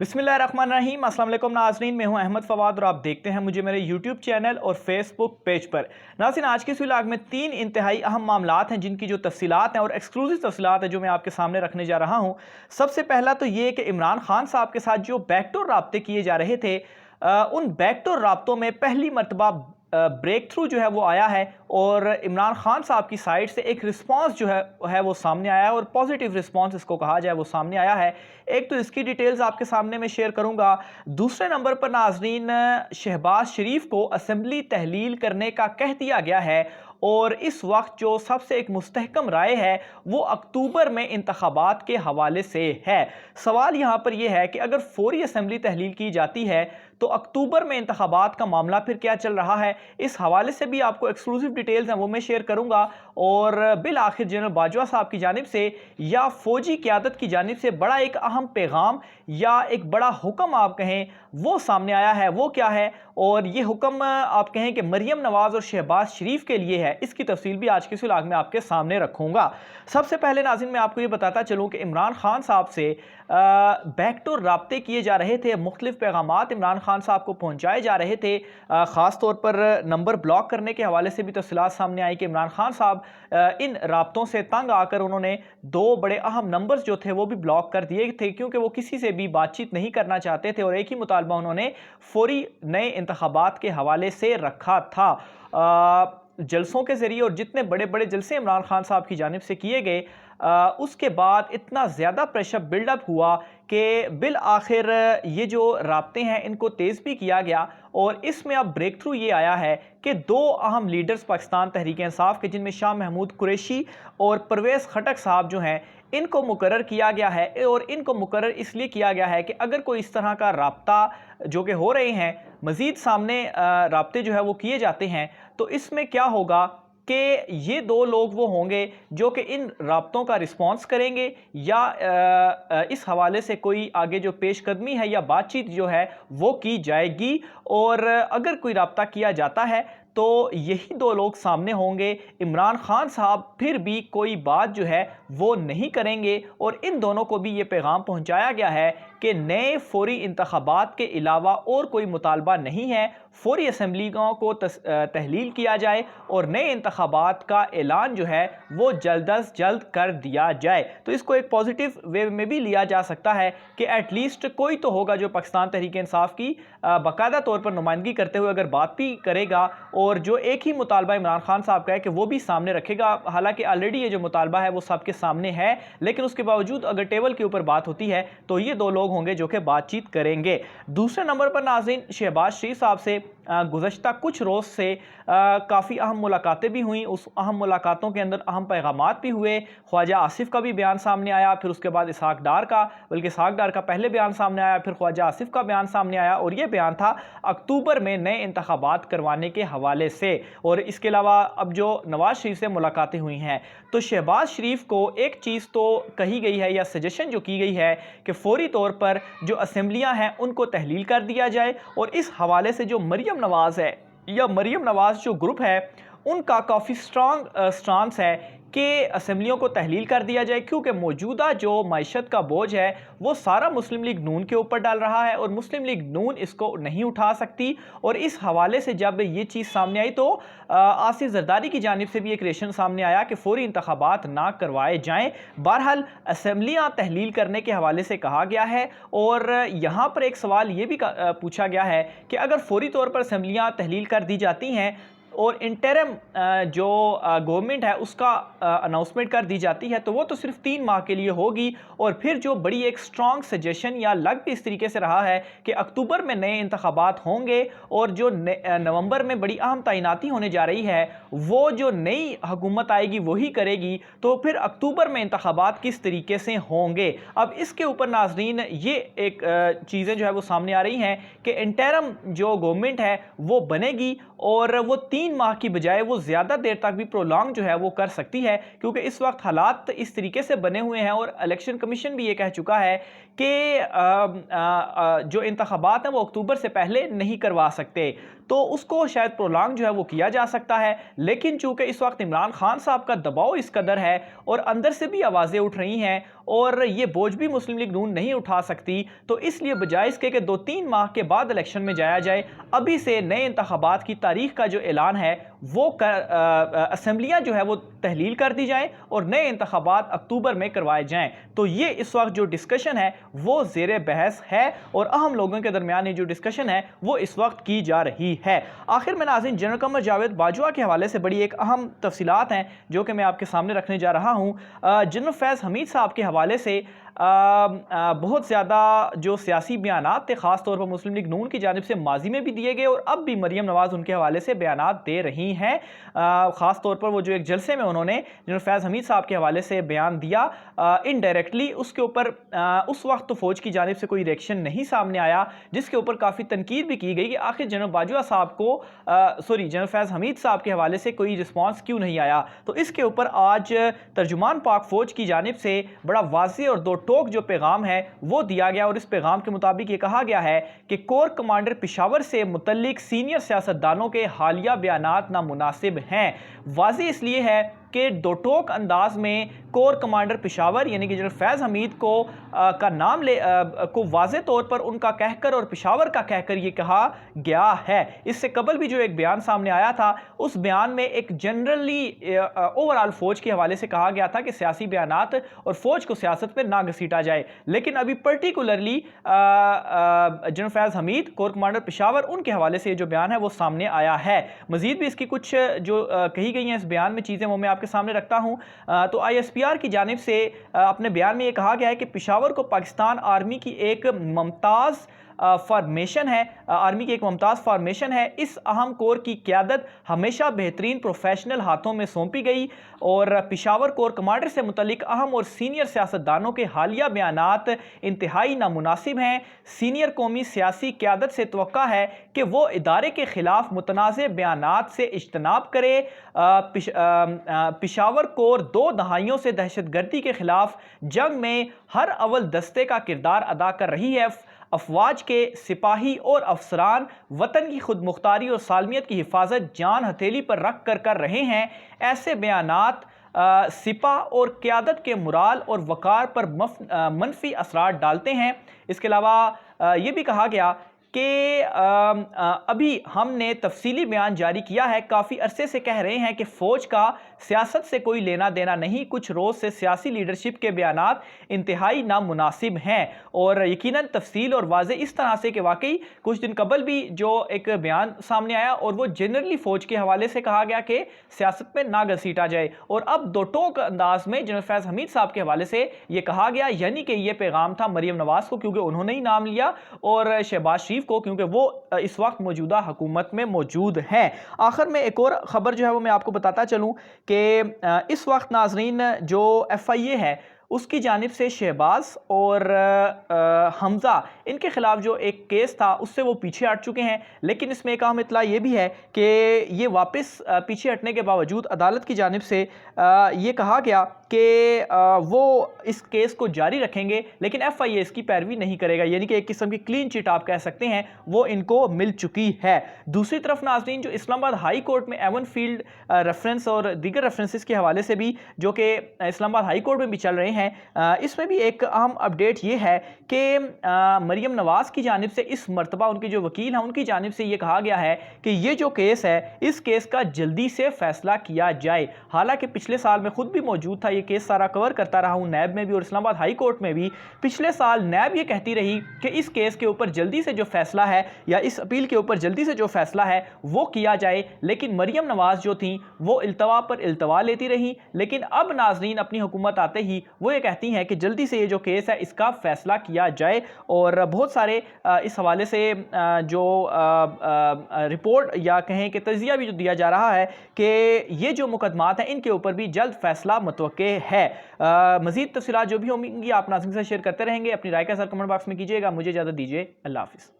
बिस्मिल्लाहिर्रहमानिर्रहीम। अस्सलाम वालेकुम नाज़रीन, मैं हूं अहमद फवाद और आप देखते हैं मुझे मेरे यूट्यूब चैनल और फेसबुक पेज पर। नाज़रीन, आज के इस व्लॉग में 3 इंतहाई अहम मामलात हैं जिनकी जो तफसीलात हैं और एक्सक्लूसिव तफसीलात हैं जो मैं आपके सामने रखने जा रहा हूं। सबसे पहला तो ये कि इमरान खान साहब के साथ जो बैकडोर राब्ते किए जा रहे थे, उन बैकडोर राब्तों में पहली मरतबा ब्रेक थ्रू जो है वो आया है और इमरान खान साहब की साइड से एक रिस्पांस जो है वो सामने आया है और पॉजिटिव रिस्पांस इसको कहा जाए वो सामने आया है। एक तो इसकी डिटेल्स आपके सामने मैं शेयर करूंगा। दूसरे नंबर पर नाजरीन, शहबाज शरीफ को असेंबली तहलील करने का कह दिया गया है और इस वक्त जो सबसे एक मुस्तहकम राय है वो अक्टूबर में इंतखाबात के हवाले से है। सवाल यहाँ पर यह है कि अगर फौरी असेंबली तहलील की जाती है तो अक्टूबर में इंतखाबात का मामला फिर क्या चल रहा है, इस हवाले से भी आपको एक्सक्लूसिव डिटेल्स हैं वो मैं शेयर करूंगा। और बिल आखिर जनरल बाजवा साहब की जानिब से या फौजी क़यादत की जानिब से बड़ा एक अहम पैगाम या एक बड़ा हुक्म आप कहें वो सामने आया है। वो क्या है और ये हुक्म आप कहें कि मरियम नवाज और शहबाज शरीफ के लिए है, इसकी तफसील भी आज के इस व्लॉग में आपके सामने रखूंगा। सबसे पहले नाज़रीन मैं आपको ये बताता चलूँ कि इमरान खान साहब से बैकडोर राब्ते किए जा रहे थे, मुख्तलिफ पैगामात इमरान खान साहब को पहुँचाए जा रहे थे। ख़ास तौर पर नंबर ब्लॉक करने के हवाले से भी तफसीलात सामने आई कि इमरान खान साहब इन राब्तों से तंग आकर उन्होंने 2 बड़े अहम नंबर्स जो थे वो भी ब्लॉक कर दिए थे क्योंकि वो किसी से भी बातचीत नहीं करना चाहते थे और एक ही मुतालबा उन्होंने फौरी नए इंतखाबात के हवाले से रखा था। जलसों के ज़रिए और जितने बड़े बड़े जलसे इमरान खान साहब की जानिब से किए गए, उसके बाद इतना ज़्यादा प्रेशर बिल्डअप हुआ कि बिल आखिर ये जो राब्ते हैं इनको तेज़ भी किया गया और इसमें अब ब्रेक थ्रू ये आया है कि 2 अहम लीडर्स पाकिस्तान तहरीक इंसाफ के, जिनमें शाह महमूद कुरैशी और परवेज़ खटक साहब जो हैं, इनको मुकर्रर किया गया है। और इनको मुकर्रर इसलिए किया गया है कि अगर कोई इस तरह का राब्ता जो कि हो रहे हैं, मज़ीद सामने राब्ते जो है वो किए जाते हैं, तो इसमें क्या होगा कि ये 2 लोग वो होंगे जो कि इन राब्तों का रिस्पांस करेंगे या इस हवाले से कोई आगे जो पेशकदमी है या बातचीत जो है वो की जाएगी। और अगर कोई राब्ता किया जाता है तो यही 2 लोग सामने होंगे। इमरान खान साहब फिर भी कोई बात जो है वो नहीं करेंगे और इन दोनों को भी ये पैगाम पहुंचाया गया है कि नए फौरी इंतखाबात के अलावा और कोई मुतालबा नहीं है। फौरी असम्बलियों को तहलील किया जाए और नए इंतखाबात का ऐलान जो है वो जल्द अज जल्द कर दिया जाए। तो इसको एक पॉजिटिव वे में भी लिया जा सकता है कि एटलीस्ट कोई तो होगा जो पाकिस्तान तहरीक इंसाफ की बाकायदा तौर पर नुमाइंदगी करते हुए अगर बात भी करेगा और जो एक ही मुतालबा इमरान खान साहब का है कि वो भी सामने रखेगा। हालांकि ऑलरेडी ये जो मुतालबा है वो सबके सामने है, लेकिन उसके बावजूद अगर टेबल के ऊपर बात होती है तो ये 2 लोग होंगे जो कि बातचीत करेंगे। दूसरे नंबर पर नाज़रीन, शहबाज शरीफ साहब से गुज़श्ता कुछ रोज़ से काफ़ी अहम मुलाकातें भी हुई। उस अहम मुलाकातों के अंदर अहम पैगामात भी हुए। ख्वाजा आसिफ का भी बयान सामने आया, फिर उसके बाद इसहाक डार का, बल्कि इसहाक डार का पहले बयान सामने आया, फिर ख्वाजा आसिफ का बयान सामने आया और ये बयान था अक्टूबर में नए इंतखाबात करवाने के हवाले से। और इसके अलावा अब जो नवाज शरीफ से मुलाकातें हुई हैं तो शहबाज शरीफ को एक चीज़ तो कही गई है या सजेशन जो की गई है कि फौरी तौर पर जो असेंबलियां हैं उनको तहलील कर दिया जाए और इस हवाले से जो मरियम नवाज है या मरियम नवाज जो ग्रुप है उनका काफ़ी स्ट्रांग स्टांस है कि असेंबलियों को तहलील कर दिया जाए क्योंकि मौजूदा जो मईशत का बोझ है वो सारा मुस्लिम लीग नून के ऊपर डाल रहा है और मुस्लिम लीग नून इसको नहीं उठा सकती। और इस हवाले से जब ये चीज़ सामने आई तो आसिफ जरदारी की जानिब से भी एक रेशन सामने आया कि फौरी इंतखाबात ना करवाए जाएं। बहरहाल असेंबलियाँ तहलील करने के हवाले से कहा गया है और यहाँ पर एक सवाल ये भी पूछा गया है कि अगर फौरी तौर पर असेंबलियाँ तहलील कर दी जाती हैं और इंटरम जो गवर्नमेंट है उसका अनाउंसमेंट कर दी जाती है तो वो तो सिर्फ 3 माह के लिए होगी। और फिर जो बड़ी एक स्ट्रॉन्ग सजेशन या लग भी इस तरीके से रहा है कि अक्टूबर में नए इंतखाबात होंगे और जो नवंबर में बड़ी अहम तैनाती होने जा रही है वो जो नई हुकूमत आएगी वही करेगी, तो फिर अक्टूबर में इंतखाबात किस तरीके से होंगे। अब इसके ऊपर नाजरीन ये एक चीज़ें जो है वो सामने आ रही हैं कि इंटरम जो गवर्नमेंट है वो बनेगी और वो 3 माह की बजाय वो ज़्यादा देर तक भी प्रोलॉन्ग जो है वो कर सकती है क्योंकि इस वक्त हालात इस तरीके से बने हुए हैं और इलेक्शन कमीशन भी ये कह चुका है कि जो इंतखाबात हैं वो अक्टूबर से पहले नहीं करवा सकते। تو اس کو شاید پرولانگ جو ہے وہ کیا جا سکتا ہے، لیکن چونکہ اس وقت عمران خان صاحب کا دباؤ اس قدر ہے اور اندر سے بھی آوازیں اٹھ رہی ہیں اور یہ بوجھ بھی مسلم لیگ نون نہیں اٹھا سکتی، تو اس لیے بجائے اس کے کہ 2-3 ماہ کے بعد الیکشن میں جایا جائے، ابھی سے نئے انتخابات کی تاریخ کا جو اعلان ہے وہ اسمبلیاں جو ہے وہ تحلیل کر دی جائیں اور نئے انتخابات اکتوبر میں کروائے جائیں۔ تو یہ اس وقت جو ڈسکشن ہے وہ زیر بحث ہے اور اہم لوگوں کے درمیان جو ڈسکشن ہے وہ اس وقت کی جا رہی ہے۔ آخر میں ناظرین، جنرل قمر جاوید باجوہ کے حوالے سے بڑی ایک اہم تفصیلات ہیں جو کہ میں آپ کے سامنے رکھنے جا رہا ہوں۔ جنرل فیض حمید صاحب کے حوالے سے بہت زیادہ جو سیاسی بیانات تھے، خاص طور پر مسلم لیگ نون کی جانب سے ماضی میں بھی دیے گئے اور اب بھی مریم نواز ان کے حوالے سے بیانات دے رہی ہیں۔ خاص طور پر وہ جو ایک جلسے میں انہوں نے جنرل فیض حمید صاحب کے حوالے سے بیان دیا انڈائریکٹلی، اس کے اوپر اس وقت تو فوج کی جانب سے کوئی ریئیکشن نہیں سامنے آیا، جس کے اوپر کافی تنقید بھی کی گئی کہ آخر جنرل باجوہ صاحب کو جنرل فیض حمید صاحب کے حوالے سے کوئی رسپانس کیوں نہیں آیا۔ تو اس کے اوپر آج ترجمان پاک فوج کی جانب سے بڑا واضح اور دو ٹوک جو پیغام ہے وہ دیا گیا، اور اس پیغام کے مطابق یہ کہا گیا ہے کہ کور کمانڈر پشاور سے متعلق سینئر سیاستدانوں کے حالیہ بیانات نامناسب ہیں۔ واضح اس لیے ہے کہ دو ٹوک انداز میں کور کمانڈر پشاور یعنی کہ جنرل فیض حمید کو کا نام کو واضح طور پر ان کا کہہ کر اور پشاور کا کہہ کر یہ کہا گیا ہے۔ اس سے قبل بھی جو ایک بیان سامنے آیا تھا، اس بیان میں ایک جنرلی اوورال فوج کے حوالے سے کہا گیا تھا کہ سیاسی بیانات اور فوج کو سیاست میں نہ گھسیٹا جائے، لیکن ابھی پرٹیکولرلی جنرل فیض حمید کور کمانڈر پشاور ان کے حوالے سے جو بیان ہے وہ سامنے آیا ہے۔ مزید بھی اس کی کچھ جو کہی گئی ہیں اس بیان میں چیزیں وہ میں آپ کے سامنے رکھتا ہوں۔ تو آئی ایس پی آر کی جانب سے اپنے بیان میں یہ کہا گیا ہے کہ پشاور کو پاکستان آرمی کی ایک ممتاز فارمیشن ہے، اس اہم کور کی قیادت ہمیشہ بہترین پروفیشنل ہاتھوں میں سونپی گئی، اور پشاور کور کمانڈر سے متعلق اہم اور سینئر سیاستدانوں کے حالیہ بیانات انتہائی نامناسب ہیں۔ سینئر قومی سیاسی قیادت سے توقع ہے کہ وہ ادارے کے خلاف متنازع بیانات سے اجتناب کرے۔ پشاور کور 2 دہائیوں سے دہشت گردی کے خلاف جنگ میں ہر اول دستے کا کردار ادا کر رہی ہے۔ افواج کے سپاہی اور افسران وطن کی خود مختاری اور سالمیت کی حفاظت جان ہتھیلی پر رکھ کر رہے ہیں۔ ایسے بیانات سپاہ اور قیادت کے مرال اور وقار پر منفی اثرات ڈالتے ہیں۔ اس کے علاوہ یہ بھی کہا گیا کہ ابھی ہم نے تفصیلی بیان جاری کیا ہے، کافی عرصے سے کہہ رہے ہیں کہ فوج کا سیاست سے کوئی لینا دینا نہیں، کچھ روز سے سیاسی لیڈرشپ کے بیانات انتہائی نامناسب ہیں، اور یقیناً تفصیل اور واضح اس طرح سے کہ واقعی کچھ دن قبل بھی جو ایک بیان سامنے آیا اور وہ جنرلی فوج کے حوالے سے کہا گیا کہ سیاست میں نہ گھسیٹا جائے، اور اب دو ٹوک انداز میں جنرل فیض حمید صاحب کے حوالے سے یہ کہا گیا، یعنی کہ یہ پیغام تھا مریم نواز کو کیونکہ انہوں نے ہی نام لیا، اور شہباز شریف کو کیونکہ وہ اس وقت موجودہ حکومت میں موجود ہیں۔ آخر میں ایک اور خبر جو ہے وہ میں آپ کو بتاتا چلوں کہ اس وقت ناظرین جو ایف آئی اے ہے اس کی جانب سے شہباز اور حمزہ ان کے خلاف جو ایک کیس تھا اس سے وہ پیچھے ہٹ چکے ہیں، لیکن اس میں ایک اہم اطلاع یہ بھی ہے کہ یہ واپس پیچھے ہٹنے کے باوجود عدالت کی جانب سے یہ کہا گیا کہ وہ اس کیس کو جاری رکھیں گے، لیکن ایف آئی اے اس کی پیروی نہیں کرے گا، یعنی کہ ایک قسم کی کلین چٹ آپ کہہ سکتے ہیں وہ ان کو مل چکی ہے۔ دوسری طرف ناظرین جو اسلام آباد ہائی کورٹ میں ایون فیلڈ ریفرنس اور دیگر ریفرنسز کے حوالے سے بھی جو کہ اسلام آباد ہائی کورٹ میں بھی چل رہے ہیں، اس میں بھی ایک اہم اپڈیٹ یہ ہے کہ مریم نواز کی جانب سے اس مرتبہ ان کے جو وکیل ہیں ان کی جانب سے یہ کہا گیا ہے کہ یہ جو کیس ہے اس کیس کا جلدی سے فیصلہ کیا جائے۔ حالانکہ پچھلے سال میں خود بھی موجود تھا، یہ کیس سارا کور کرتا رہا ہوں نیب میں بھی اور اسلام آباد ہائی کورٹ میں بھی۔ پچھلے سال نیب یہ کہتی رہی کہ اس کیس کے اوپر جلدی سے جو فیصلہ ہے یا اس اپیل کے اوپر جلدی سے جو فیصلہ ہے وہ کیا جائے، لیکن مریم نواز جو تھیں وہ التوا پر التوا لیتی رہی، لیکن اب ناظرین اپنی حکومت آتے ہی وہ یہ کہتی ہیں کہ جلدی سے یہ جو کیس ہے اس کا فیصلہ کیا جائے، اور بہت سارے اس حوالے سے جو رپورٹ یا کہیں کہ تجزیہ بھی جو دیا جا رہا ہے کہ یہ جو مقدمات ہیں ان کے اوپر بھی جلد فیصلہ متوقع ہے۔ مزید تفصیلات جو بھی ہوں گی آپ ناظرین سے شیئر کرتے رہیں گے، اپنی رائے کا اظہار کمنٹ باکس میں کیجیے گا۔ مجھے اجازت دیجیے، اللہ حافظ۔